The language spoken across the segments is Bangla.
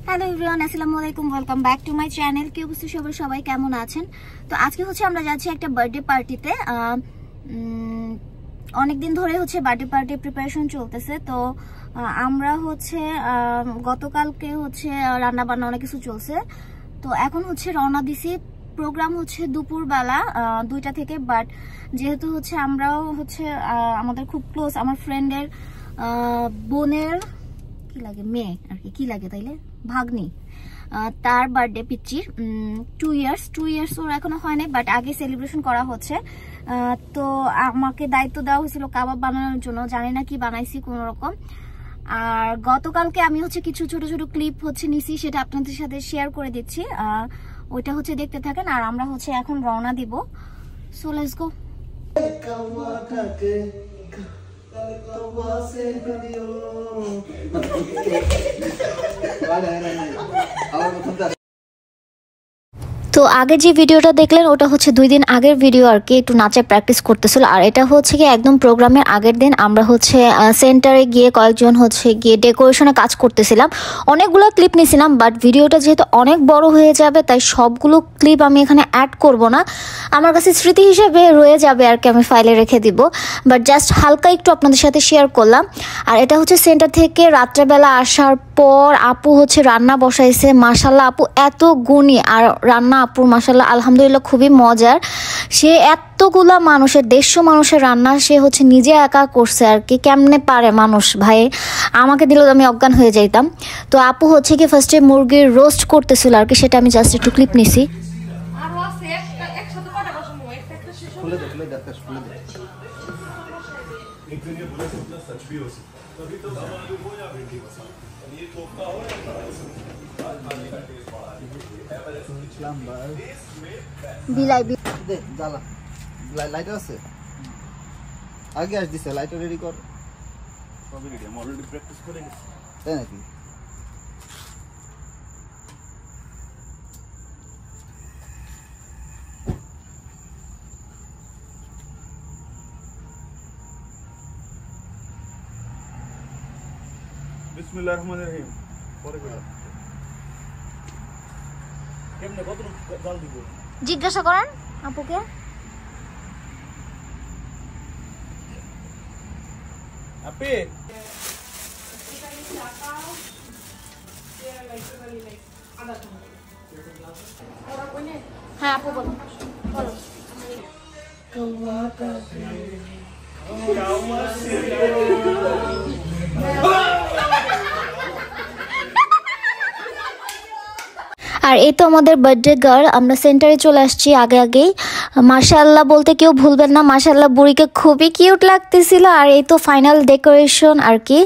হ্যালো এভরিওয়ান, আসসালামু আলাইকুম, welcome back to my channel. কি অবস্থা সবাই কেমন আছেন? তো আজকে হচ্ছে আমরা যাচ্ছি একটা বার্থডে পার্টিতে। অনেকদিন ধরে হচ্ছে বার্থডে পার্টির প্রিপারেশন চলতেছে। তো আমরা হচ্ছে গতকালকে হচ্ছে রান্না বান্না অনেক কিছু চলছে। তো এখন হচ্ছে রওনা দিছি। প্রোগ্রাম হচ্ছে দুপুরবেলা 2টা থেকে। বাট যেহেতু হচ্ছে আমরাও হচ্ছে আমাদের খুব ক্লোজ, আমার ফ্রেন্ডের বোনের কি লাগে মেয়ে আর কি লাগে তাইলে ভাগ্নি, তার বার্থডে পিচ্চির 2 ইয়ার্স ওর এখনো হয় নাই, বাট আগে সেলিব্রেশন করা হচ্ছে। তো আমাকে দায়িত্ব দেওয়া হয়েছিল কাবাব বানানোর জন্য। জানি না কি বানাইছি কোন রকম। আর গতকালকে আমি হচ্ছে কিছু ছোট ছোট ক্লিপ হচ্ছে নিছি, সেটা আপনাদের সাথে শেয়ার করে দিচ্ছি। ওইটা হচ্ছে দেখতে থাকেন। আর আমরা হচ্ছে এখন রওনা দিব। So let's go. তো আগে যে ভিডিওটা দেখলেন ওটা হচ্ছে 2 দিন আগের ভিডিও আর কি, একটু নাচের প্র্যাকটিস করতেছিল। আর এটা হচ্ছে কি একদম প্রোগ্রামের আগের দিন আমরা হচ্ছে সেন্টারে গিয়ে কয়েকজন হচ্ছে গিয়ে ডেকোরেশনে কাজ করতেছিলাম। অনেকগুলো ক্লিপ নিয়েছিলাম, বাট ভিডিওটা যেহেতু অনেক বড় হয়ে যাবে তাই সবগুলো ক্লিপ আমি এখানে অ্যাড করব না। আমার কাছে স্মৃতি হিসেবে রয়ে যাবে আর কি, আমি ফাইলে রেখে দিব। বাট জাস্ট হালকা একটু আপনাদের সাথে শেয়ার করলাম। আর এটা হচ্ছে সেন্টার থেকে রাত্রেবেলা আসার পর আপু হচ্ছে রান্না বসাইছে। মাশাল্লাহ আপু এত গুণী, আর রান্না আপুর মাশাল্লাহ আলহামদুলিল্লাহ খুবই মজার। সে এতগুলা মানুষের 150 মানুষের রান্না সে হচ্ছে নিজে একা করছে আর কি। কেমনে পারে মানুষ ভাই, আমাকে দিলেও আমি অজ্ঞান হয়ে যাইতাম। তো আপু হচ্ছে কি ফার্স্টে মুরগির রোস্ট করতেছিল আর কি, সেটা আমি জাস্ট একটু ক্লিপ নিছি। লাইটার আছে আগে আস দিছে, লাইটার রেডি কর। সবই রেডি, আমি অলরেডি প্র্যাকটিস করে গেছি। তাই নাকি? বিসমিল্লাহির রহমানির রহিম। পরে কইলা কেমনে কত জাল দিব জিজ্ঞাসা করেন আপুকে। আপে হ্যাঁ আপু বলো। আর এই তো আমাদের বার্থডে গার্ল। আমরা সেন্টারে চলে আসছি আগেই। মাশাআল্লাহ বলতে কেউ ভুলবেন না, মাশাআল্লাহ বুড়িকে খুবই কিউট লাগতেছিল। আর এই তো ফাইনাল ডেকোরেশন আর কি।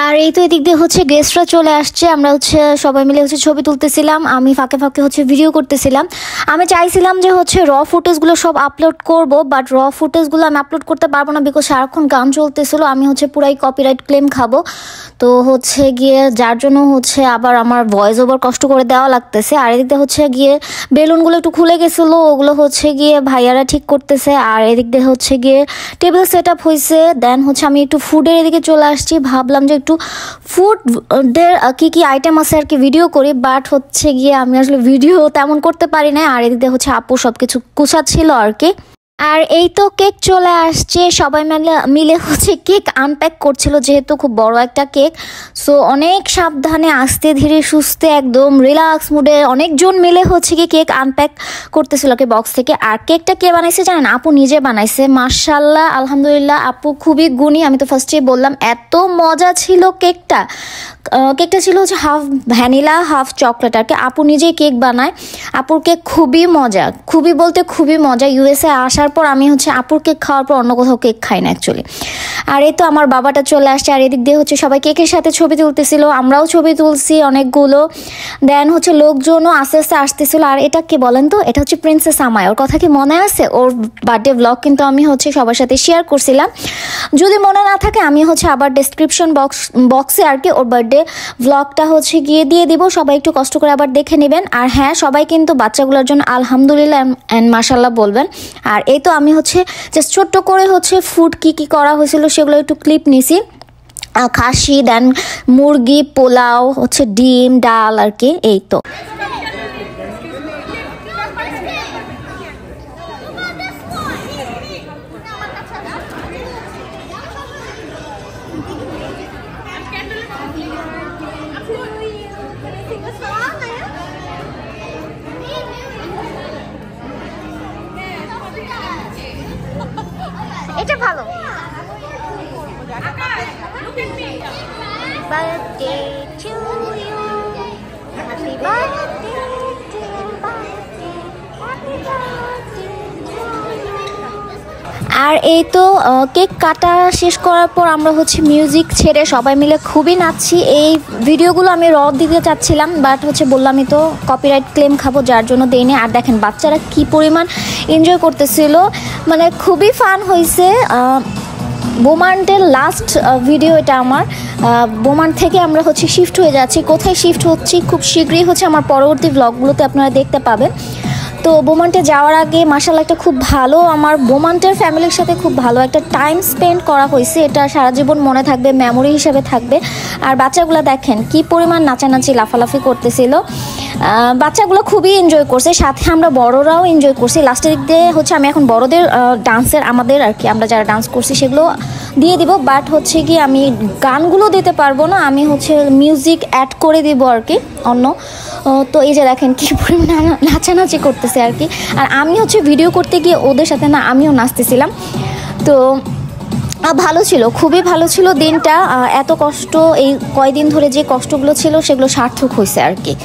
আর এই তো এদিক দিয়ে হচ্ছে গেস্টরা চলে আসছে। আমরা হচ্ছে সবাই মিলে হচ্ছে ছবি তুলতেছিলাম, আমি ফাঁকে ফাঁকে হচ্ছে ভিডিও করতেছিলাম। আমি চাইছিলাম যে হচ্ছে র ফুটেজগুলো সব আপলোড করব, বাট র ফুটেজগুলো আমি আপলোড করতে পারবো না, বিকজ সারাক্ষণ গান চলতেছিল। আমি হচ্ছে পুরাই কপিরাইট ক্লেম খাবো। তো হচ্ছে গিয়ে যার জন্য হচ্ছে আবার আমার ভয়েস ওভার কষ্ট করে দেওয়া লাগতেছে। আর এদিক দিয়ে হচ্ছে গিয়ে বেলুনগুলো একটু খুলে গেছিলো, ওগুলো হচ্ছে গিয়ে ভাইয়ারা ঠিক করতেছে। আর এদিক দিয়ে হচ্ছে গিয়ে টেবিল সেট আপ হয়েছে। দেন হচ্ছে আমি একটু ফুডের এদিকে চলে আসছি, ভাবলাম যে একটু ফুডের কি আইটেম আছে আর কি ভিডিও করি, বাট হচ্ছে গিয়ে আমি আসলে ভিডিও তেমন করতে পারি না। আর এদিকে হচ্ছে আপু সবকিছু কুচাচ্ছিল আর কি। আর এই তো কেক চলে আসছে, সবাই মিলে হচ্ছে কেক আনপ্যাক করছিল, যেহেতু খুব বড় একটা কেক। সো অনেক সাবধানে আস্তে ধীরে সুস্থে একদম রিল্যাক্স মুডে অনেকজন মিলে হচ্ছে কি কেক আনপ্যাক করতেছিল কি বক্স থেকে। আর কেকটা কে বানাইছে জানেন? আপু নিজে বানাইছে। মাশাআল্লাহ আলহামদুলিল্লাহ আপু খুবই গুণী। আমি তো ফার্স্টেই বললাম এত মজা ছিল কেকটা। কেকটা ছিল হচ্ছে হাফ ভ্যানিলা হাফ চকলেট আর কি। আপু নিজেই কেক বানায়। আপুর কেক খুবই মজা, খুবই বলতে খুবই মজা। ইউএসএ আসার পর আমি হচ্ছে আপুর কেক খাওয়ার পর অন্য কোথাও কেক খাই না অ্যাকচুয়ালি। আর এই তো আমার বাবাটা চলে আসছে, আর এদিক দিয়ে হচ্ছে সবাই কেকের সাথে ছবি তুলতেছিল, আমরাও ছবি তুলছি অনেকগুলো। দেন হচ্ছে লোকজনও আস্তে আস্তে আসতেছিল। আর এটা কি বলেন তো, এটা হচ্ছে প্রিন্সেস আমায়, ওর কথা কি মনে আছে? ওর বার্থডে ব্লগ কিন্তু আমি হচ্ছে সবার সাথে শেয়ার করছিলাম। যদি মনে না থাকে আমি হচ্ছে আবার ডেসক্রিপশন বক্সে আর কি ওর বার্থডে ব্লগটা হচ্ছে গিয়ে দিয়ে দিব, সবাই একটু কষ্ট করে আবার দেখে নেবেন। আর হ্যাঁ, সবাই কিন্তু বাচ্চাগুলোর জন্য আলহামদুলিল্লাহ অ্যান্ড মাশাল্লাহ বলবেন। আর এই তো আমি হচ্ছে জাস্ট ছোট্ট করে হচ্ছে ফুড কি কি করা হয়েছিল সেগুলো একটু ক্লিপ নিছি। খাসি, দেন মুরগি, পোলাও, হচ্ছে ডিম, ডাল আর কি, এই তো। এটা ভালো। Birthday to you. Happy birthday, dear birthday. Happy birthday to you. আর এই তো কেক কাটা শেষ করার পর আমরা হচ্ছে মিউজিক ছেড়ে সবাই মিলে খুবই নাচছি। এই ভিডিওগুলো আমি দিতে চাচ্ছিলাম, বাট হচ্ছে বললামই তো কপিরাইট ক্লেম খাবো, যার জন্য দেইনি। আর দেখেন বাচ্চারা কি পরিমাণ এনজয় করতেছিল, মানে খুবই ফান হয়েছে। বোমান্টের লাস্ট ভিডিও এটা আমার। বোমান্ট থেকে আমরা হচ্ছে শিফট হয়ে যাচ্ছি। কোথায় শিফট হচ্ছি খুব শীঘ্রই হচ্ছে আমার পরবর্তী ব্লগগুলোতে আপনারা দেখতে পাবেন। তো বোমান্টে যাওয়ার আগে মাশাআল্লাহ একটা খুব ভালো, আমার বোমান্টের ফ্যামিলির সাথে খুব ভালো একটা টাইম স্পেন্ড করা হয়েছে। এটা সারা জীবন মনে থাকবে, মেমোরি হিসেবে থাকবে। আর বাচ্চাগুলো দেখেন কি পরিমাণ নাচানাচি লাফালাফি করতেছিল, বাচ্চাগুলো খুবই এনজয় করছে, সাথে আমরা বড়রাও এনজয় করছি। লাস্টের দিক দিয়ে হচ্ছে আমি এখন বড়দের ডান্সের আমাদের আর কি আমরা যারা ডান্স করছি সেগুলো দিয়ে দিব, বাট হচ্ছে কি আমি গানগুলো দিতে পারবো না, আমি হচ্ছে মিউজিক অ্যাড করে দিব আর কি অন্য। তো এই যে দেখেন কি পরিমাণ নাচানাচি করতেছে আর কি। আর আমি হচ্ছে ভিডিও করতে গিয়ে ওদের সাথে না আমিও নাচতেছিলাম। তো ভালো ছিল, খুবই ভালো ছিল দিনটা। এত কষ্ট এই কয়দিন ধরে যে কষ্টগুলো ছিল সেগুলো সার্থক হয়েছে আর কি।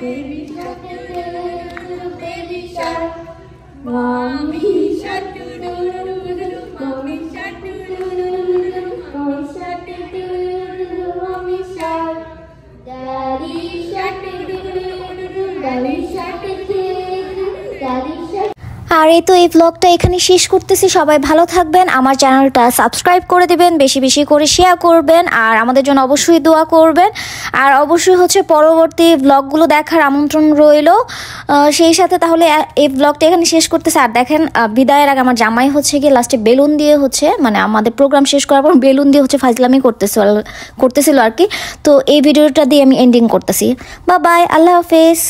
baby shark, baby shark. Mommy shark, mommy shark, mommy shark, mommy shark. Daddy shark, daddy shark, daddy shark. আর এই তো এই ব্লগটা এখানে শেষ করতেছি। সবাই ভালো থাকবেন, আমার চ্যানেলটা সাবস্ক্রাইব করে দিবেন, বেশি বেশি করে শেয়ার করবেন, আর আমাদের জন্য অবশ্যই দোয়া করবেন। আর অবশ্যই হচ্ছে পরবর্তী ব্লগগুলো দেখার আমন্ত্রণ রইল। সেই সাথে তাহলে এই ব্লগটা এখানে শেষ করতেছি। আর দেখেন বিদায়ের আগে আমার জামাই হচ্ছে গিয়ে লাস্টে বেলুন দিয়ে হচ্ছে মানে আমাদের প্রোগ্রাম শেষ করার পর বেলুন দিয়ে হচ্ছে ফাজলামি করতেছিল আর কি। তো এই ভিডিওটা দিয়ে আমি এন্ডিং করতেছি। বাই বাই, আল্লাহ হাফেজ।